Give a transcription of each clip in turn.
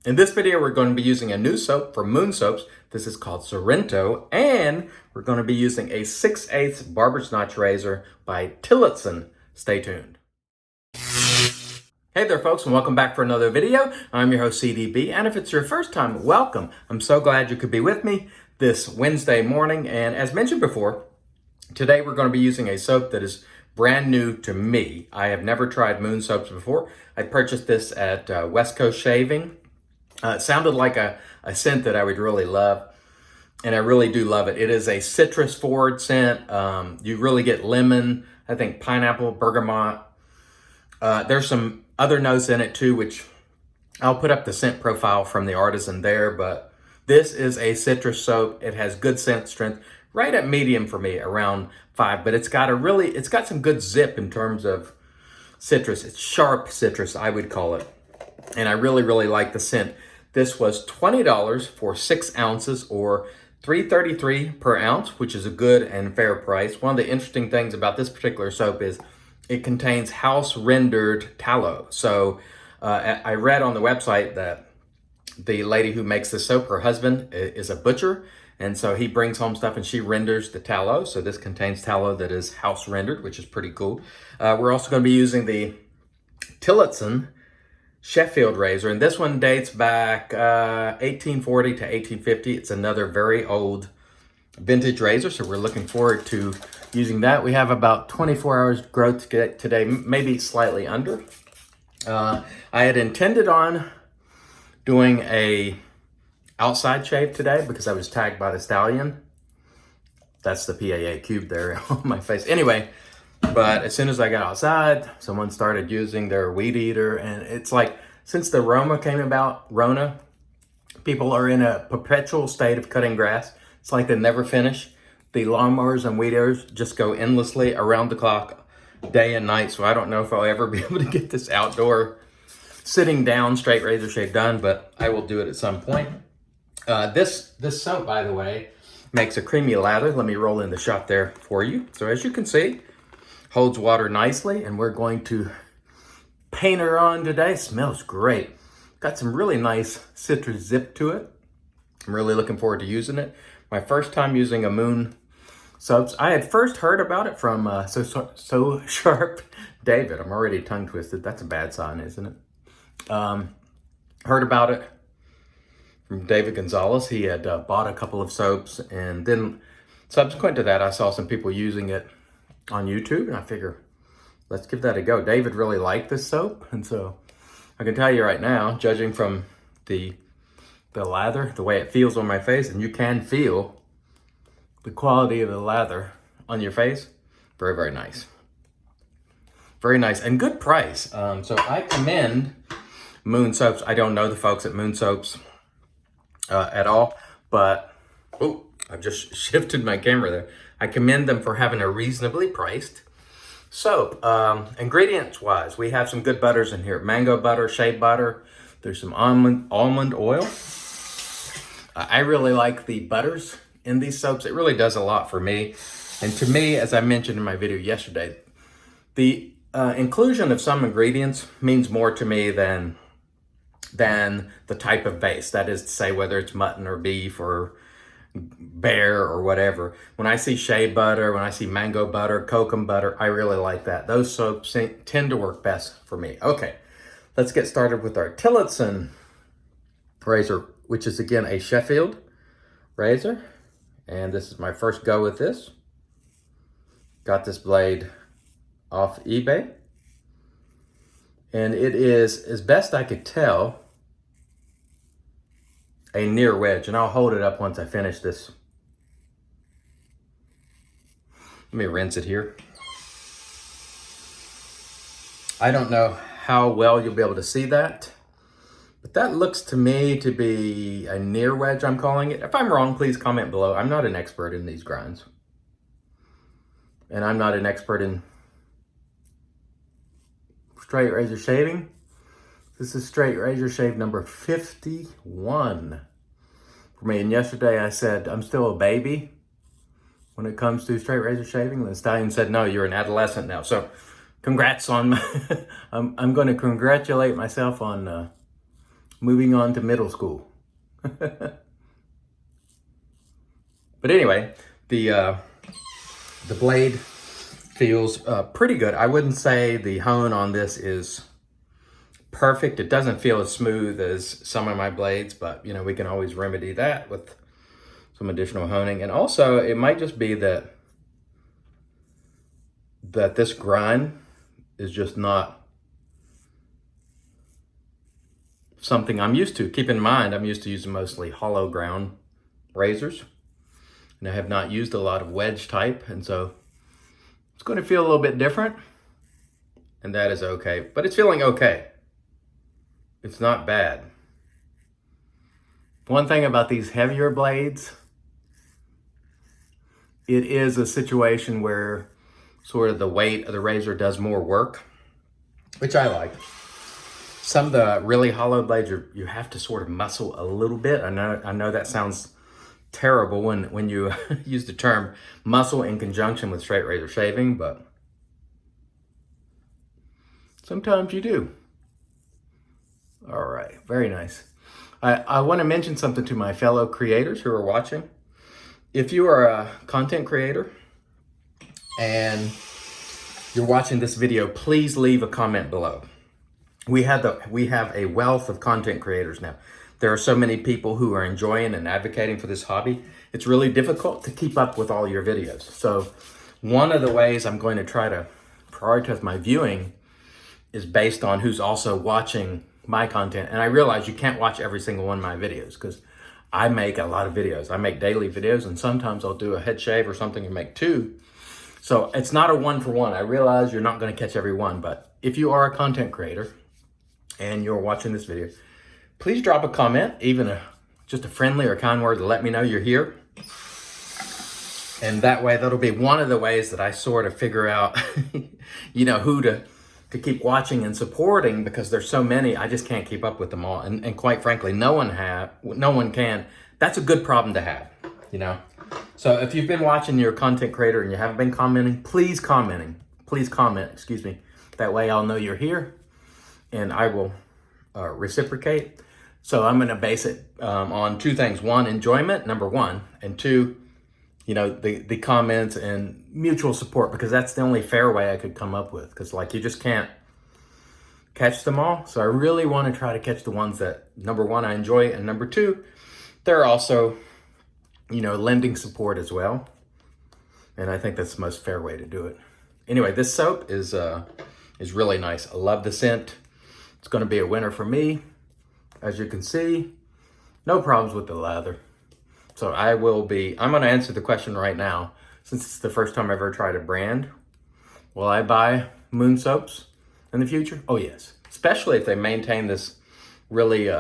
In this video, we're going to be using a new soap from Moon Soaps. This is called Sorrento, and we're going to be using a 6/8 barber's notch razor by Tillotson. Stay tuned. Hey there, folks, and welcome back for another video. I'm your host, CDB, and if it's your first time, welcome. I'm so glad you could be with me this Wednesday morning, and as mentioned before, today we're going to be using a soap that is brand new to me. I have never tried Moon Soaps before. I purchased this at West Coast Shaving. It sounded like a scent that I would really love, and I really do love it. It is a citrus forward scent. You really get lemon, I think pineapple, bergamot. There's some other notes in it too, which I'll put up the scent profile from the artisan there, but this is a citrus soap. It has good scent strength, right at medium for me, around 5, but it's got some good zip in terms of citrus. It's sharp citrus, I would call it. And I really, really like the scent. This was $20 for 6 ounces, or $3.33 per ounce, which is a good and fair price. One of the interesting things about this particular soap is it contains house-rendered tallow. So I read on the website that the lady who makes this soap, her husband is a butcher, and so he brings home stuff and she renders the tallow. So this contains tallow that is house-rendered, which is pretty cool. We're also going to be using the Tillotson Sheffield razor, and this one dates back 1840 to 1850. It's another very old vintage razor, so we're looking forward to using that. We have about 24 hours growth today, maybe slightly under. I had intended on doing a outside shave today because I was tagged by the stallion. That's the PAA cube there on my face. Anyway, but as soon as I got outside, someone started using their weed eater, and it's like, since the Rona came about, people are in a perpetual state of cutting grass. It's like they never finish. The lawnmowers and weed eaters just go endlessly around the clock, day and night, so I don't know if I'll ever be able to get this outdoor, sitting down, straight razor shave done, but I will do it at some point. This soap, by the way, makes a creamy lather. Let me roll in the shot there for you. So as you can see, holds water nicely, and we're going to paint her on today. Smells great. Got some really nice citrus zip to it. I'm really looking forward to using it. My first time using a Moon Soaps. I had first heard about it from So Sharp David. I'm already tongue twisted. That's a bad sign, isn't it? Heard about it from David Gonzalez. He had bought a couple of soaps, and then subsequent to that, I saw some people using it on YouTube, and I figure, let's give that a go. David really liked this soap, and so I can tell you right now, judging from the lather, the way it feels on my face, and you can feel the quality of the lather on your face, very, very nice. Very nice, and good price. So I commend Moon Soaps. I don't know the folks at Moon Soaps at all, but, oh, I've just shifted my camera there. I commend them for having a reasonably priced soap. Ingredients-wise, we have some good butters in here. Mango butter, shea butter. There's some almond oil. I really like the butters in these soaps. It really does a lot for me. And to me, as I mentioned in my video yesterday, the inclusion of some ingredients means more to me than the type of base. That is to say, whether it's mutton or beef or bear or whatever. When I see shea butter, when I see mango butter, kokum butter, I really like that. Those soaps tend to work best for me. Okay, let's get started with our Tillotson razor, which is again a Sheffield razor. And this is my first go with this. Got this blade off eBay. And it is, as best I could tell, a near wedge, and I'll hold it up once I finish this. Let me rinse it here. I don't know how well you'll be able to see that, but that looks to me to be a near wedge, I'm calling it. If I'm wrong, please comment below. I'm not an expert in these grinds, and I'm not an expert in straight razor shaving. This is straight razor shave number 51 for me. And yesterday I said, I'm still a baby when it comes to straight razor shaving. The stallion said, no, you're an adolescent now. So congrats on my, I'm going to congratulate myself on moving on to middle school. But anyway, the blade feels pretty good. I wouldn't say the hone on this is perfect. It doesn't feel as smooth as some of my blades, but you know, we can always remedy that with some additional honing. And also it might just be that this grind is just not something I'm used to. Keep in mind, I'm used to using mostly hollow ground razors, and I have not used a lot of wedge type, and so it's going to feel a little bit different, and that is okay, but it's feeling okay. It's not bad. One thing about these heavier blades, it is a situation where sort of the weight of the razor does more work, which I like. Some of the really hollow blades, you have to sort of muscle a little bit. I know that sounds terrible when you use the term muscle in conjunction with straight razor shaving, but sometimes you do. All right, very nice. I want to mention something to my fellow creators who are watching. If you are a content creator and you're watching this video, please leave a comment below. We have a wealth of content creators now. There are so many people who are enjoying and advocating for this hobby. It's really difficult to keep up with all your videos. So one of the ways I'm going to try to prioritize my viewing is based on who's also watching my content. And I realize you can't watch every single one of my videos because I make a lot of videos. I make daily videos, and sometimes I'll do a head shave or something and make 2. So it's not a 1-for-1. I realize you're not going to catch every one, but if you are a content creator and you're watching this video, please drop a comment, even just a friendly or kind word to let me know you're here. And that way, that'll be one of the ways that I sort of figure out, you know, who to keep watching and supporting, because there's so many, I just can't keep up with them all. And quite frankly, no one can. That's a good problem to have, you know? So if you've been watching, you're a content creator and you haven't been commenting, please comment, excuse me. That way I'll know you're here and I will reciprocate. So I'm gonna base it on 2 things. 1, enjoyment, number 1, and 2, you know, the comments and mutual support, because that's the only fair way I could come up with, because like you just can't catch them all. So I really want to try to catch the ones that, number 1, I enjoy, and number 2, they're also, you know, lending support as well. And I think that's the most fair way to do it. Anyway, this soap is really nice. I love the scent. It's going to be a winner for me. As you can see, no problems with the lather. So I'm going to answer the question right now, since it's the first time I've ever tried a brand. Will I buy Moon soaps in the future? Oh yes, especially if they maintain this really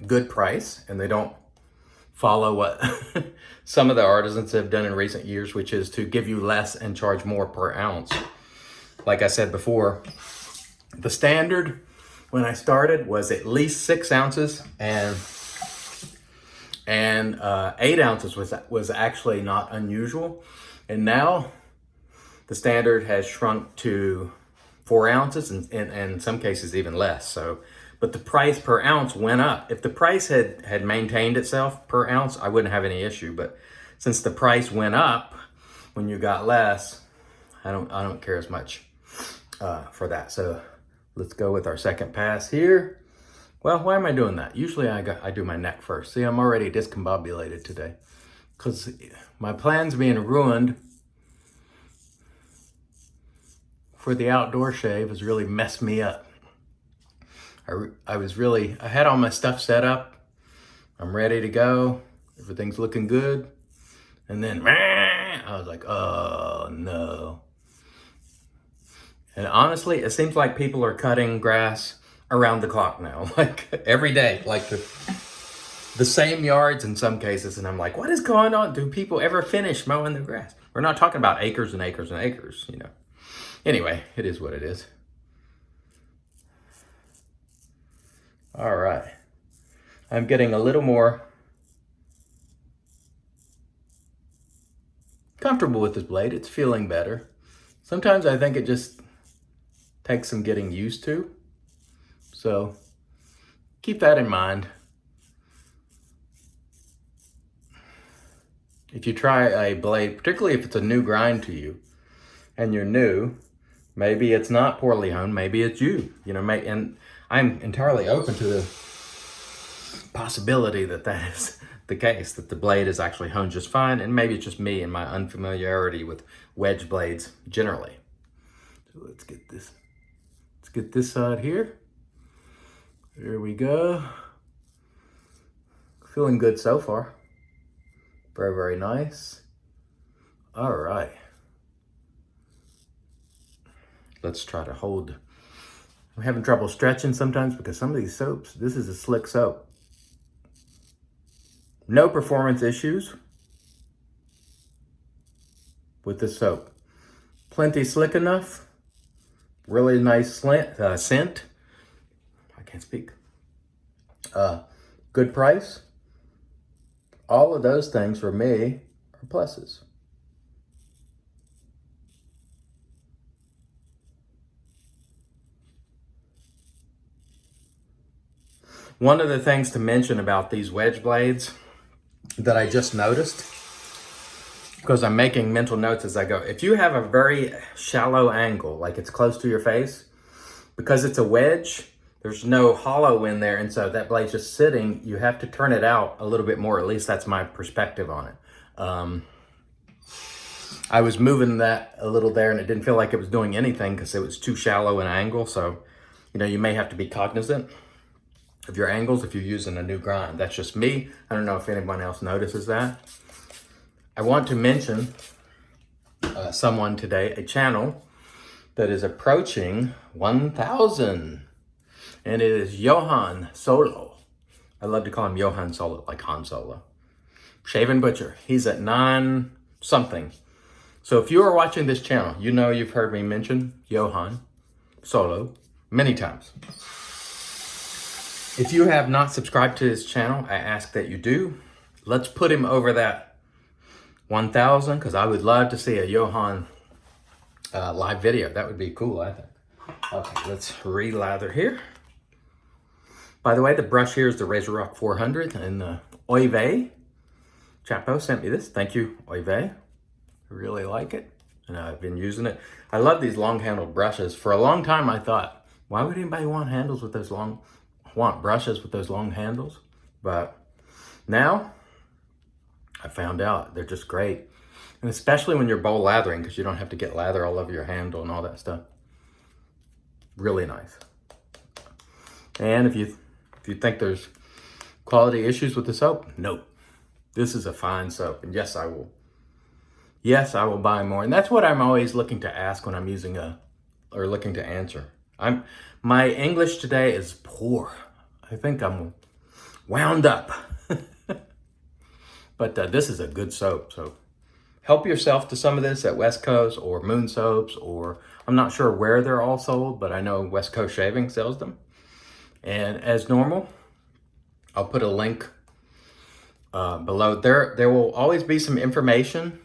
good price and they don't follow what some of the artisans have done in recent years, which is to give you less and charge more per ounce. Like I said before, the standard when I started was at least 6 ounces, and 8 ounces was actually not unusual. And now the standard has shrunk to 4 ounces and in some cases even less. So, but the price per ounce went up. If the price had maintained itself per ounce, I wouldn't have any issue. But since the price went up when you got less, I don't care as much for that. So let's go with our second pass here. Well, why am I doing that? Usually I do my neck first. See, I'm already discombobulated today because my plan's being ruined for the outdoor shave has really messed me up. I had all my stuff set up. I'm ready to go. Everything's looking good. And then I was like, oh no. And honestly, it seems like people are cutting grass around the clock now, like every day, like the same yards in some cases. And I'm like, what is going on? Do people ever finish mowing their grass? We're not talking about acres and acres and acres, you know. Anyway, it is what it is. All right. I'm getting a little more comfortable with this blade. It's feeling better. Sometimes I think it just takes some getting used to. So keep that in mind. If you try a blade, particularly if it's a new grind to you and you're new, maybe it's not poorly honed, maybe it's you, and I'm entirely open to the possibility that that is the case, that the blade is actually honed just fine, and maybe it's just me and my unfamiliarity with wedge blades generally. So let's get this side here. There we go. Feeling good so far. Very, very nice. All right. Let's try to hold. I'm having trouble stretching sometimes because some of these soaps, this is a slick soap. No performance issues with this soap. Plenty slick enough. Really nice scent. I can't speak. Good price. All of those things for me are pluses. One of the things to mention about these wedge blades that I just noticed, because I'm making mental notes as I go, if you have a very shallow angle, like it's close to your face, because it's a wedge, there's no hollow in there, and so that blade's just sitting, you have to turn it out a little bit more. At least that's my perspective on it. I was moving that a little there, and it didn't feel like it was doing anything because it was too shallow an angle. So, you may have to be cognizant of your angles if you're using a new grind. That's just me. I don't know if anyone else notices that. I want to mention someone today, a channel that is approaching 1,000. And it is Johan Solo. I love to call him Johan Solo, like Han Solo. Shaven Butcher. He's at 9 something. So if you are watching this channel, you've heard me mention Johan Solo many times. If you have not subscribed to his channel, I ask that you do. Let's put him over that 1,000, because I would love to see a Johan live video. That would be cool, I think. Okay, let's re-lather here. By the way, the brush here is the RazoRock 400, and Oive Chapo sent me this. Thank you, Oive. I really like it, and I've been using it. I love these long-handled brushes. For a long time, I thought, why would anybody want brushes with those long handles? But now, I found out they're just great, and especially when you're bowl lathering, because you don't have to get lather all over your handle and all that stuff. Really nice. And if you think there's quality issues with the soap, nope. This is a fine soap, and yes, I will buy more. And that's what I'm always looking to ask when I'm using or looking to answer. My English today is poor. I think I'm wound up. But this is a good soap, so help yourself to some of this at West Coast or Moon Soaps, or I'm not sure where they're all sold, but I know West Coast Shaving sells them. And as normal, I'll put a link below. There will always be some information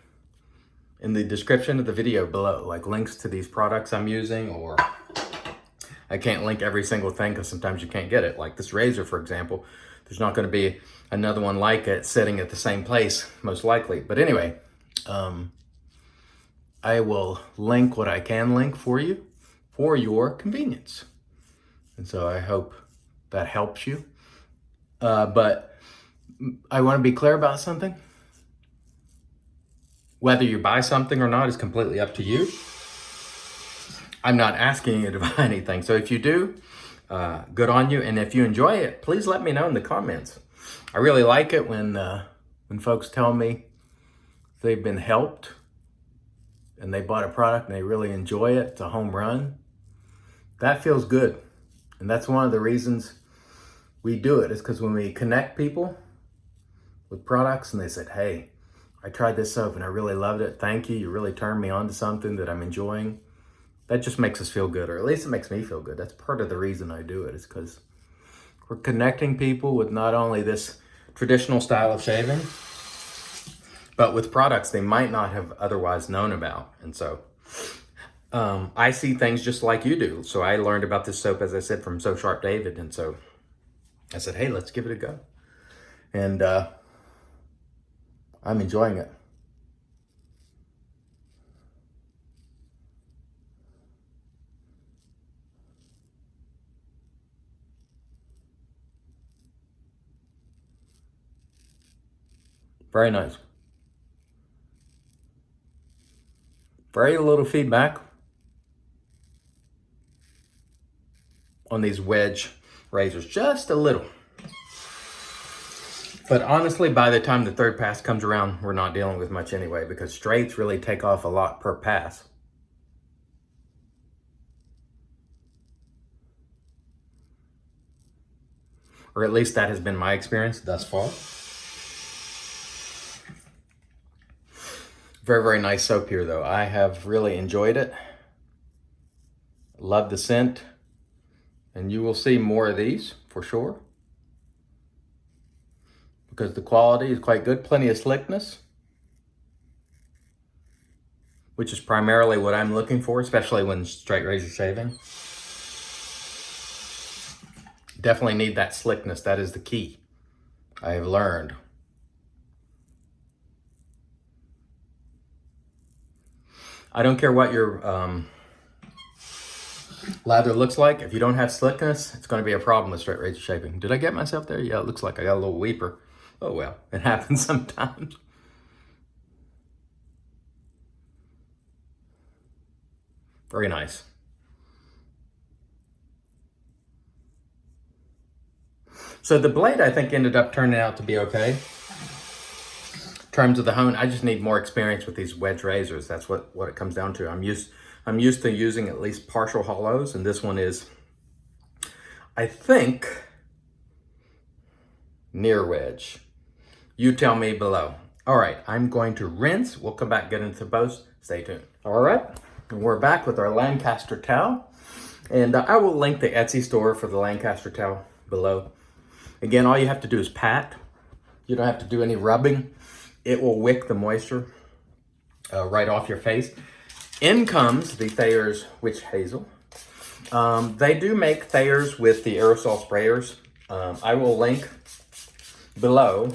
in the description of the video below, like links to these products I'm using, or I can't link every single thing because sometimes you can't get it. Like this razor, for example, there's not going to be another one like it sitting at the same place, most likely. But anyway, I will link what I can link for you for your convenience. And so I hope that helps you. But I want to be clear about something. Whether you buy something or not is completely up to you. I'm not asking you to buy anything. So if you do, good on you. And if you enjoy it, please let me know in the comments. I really like it when folks tell me they've been helped and they bought a product and they really enjoy it. It's a home run. That feels good. And that's one of the reasons we do it, is because when we connect people with products and they said, hey, I tried this soap and I really loved it. Thank you. You really turned me on to something that I'm enjoying. That just makes us feel good, or at least it makes me feel good. That's part of the reason I do it, is because we're connecting people with not only this traditional style of shaving, but with products they might not have otherwise known about. And so I see things just like you do. So I learned about this soap, as I said, from So Sharp David. And so I said, hey, let's give it a go. And I'm enjoying it. Very nice. Very little feedback on these wedge razors, just a little. But honestly, by the time the third pass comes around, we're not dealing with much anyway, because straights really take off a lot per pass. Or at least that has been my experience thus far. Very, very nice soap here, though. I have really enjoyed it. Love the scent. And you will see more of these for sure, because the quality is quite good. Plenty of slickness, which is primarily what I'm looking for, especially when straight razor shaving. Definitely need that slickness. That is the key, I have learned. I don't care what your lather looks like. If you don't have slickness, it's going to be a problem with straight razor shaving. Did I get myself there? Yeah, it looks like I got a little weeper. Oh well, it happens sometimes. Very nice. So the blade, I think, ended up turning out to be okay. In terms of the hone, I just need more experience with these wedge razors. That's what it comes down to. I'm used to using at least partial hollows, and this one is, I think, near wedge. You tell me below. All right, I'm going to rinse. We'll come back, get into the post. Stay tuned. All right, and we're back with our Lancaster towel. And I will link the Etsy store for the Lancaster towel below. Again, all you have to do is pat. You don't have to do any rubbing. It will wick the moisture right off your face. In comes the Thayer's Witch Hazel. They do make Thayer's with the aerosol sprayers. I will link below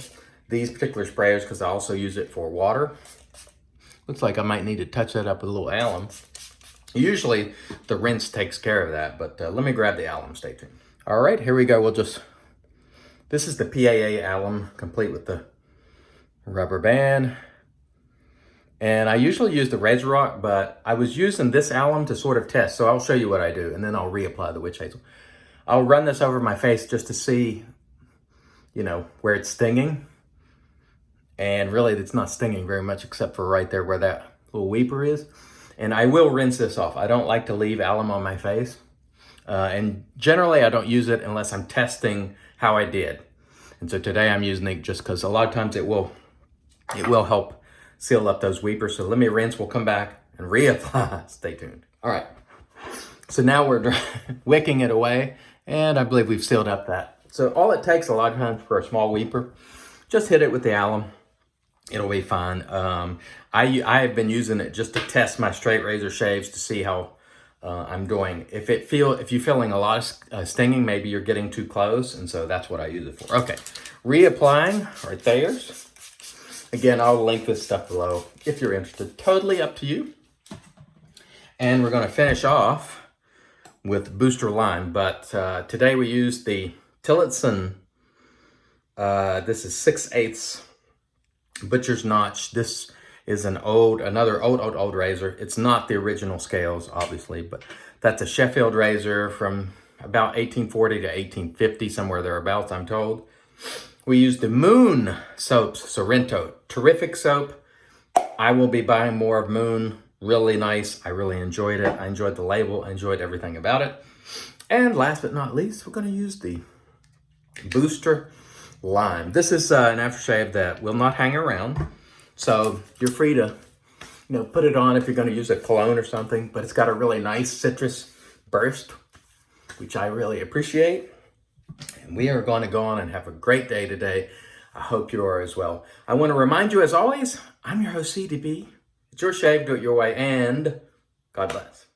these particular sprayers because I also use it for water. Looks like I might need to touch that up with a little alum. Usually the rinse takes care of that, but let me grab the alum. Stay tuned. All right, here we go. This is the PAA alum, complete with the rubber band. And I usually use the RazoRock, but I was using this alum to sort of test. So I'll show you what I do, and then I'll reapply the witch hazel. I'll run this over my face just to see, where it's stinging. And really, it's not stinging very much except for right there where that little weeper is. And I will rinse this off. I don't like to leave alum on my face. And generally, I don't use it unless I'm testing how I did. And so today I'm using it just because a lot of times it will help seal up those weepers. So let me rinse. We'll come back and reapply. Stay tuned. All right. So now we're wicking it away, and I believe we've sealed up that. So all it takes a lot of times for a small weeper, just hit it with the alum. It'll be fine. I have been using it just to test my straight razor shaves to see how I'm doing. If you're feeling a lot of stinging, maybe you're getting too close, and so that's what I use it for. Okay, reapplying our Thayer's. Again, I'll link this stuff below if you're interested. Totally up to you. And we're going to finish off with Booster Lime, but today we used the Tillotson. This is 6/8 Butcher's Notch. This is another old razor. It's not the original scales, obviously, but that's a Sheffield razor from about 1840 to 1850, somewhere thereabouts, I'm told. We used the Moon soaps, Sorrento. Terrific soap. I will be buying more of Moon. Really nice. I really enjoyed it. I enjoyed the label. I enjoyed everything about it. And last but not least, we're going to use the Booster Lime. This is an aftershave that will not hang around. So you're free to, put it on if you're going to use a cologne or something. But it's got a really nice citrus burst, which I really appreciate. And we are going to go on and have a great day today. I hope you are as well. I want to remind you, as always, I'm your host, CDB. It's your shave, do it your way, and God bless.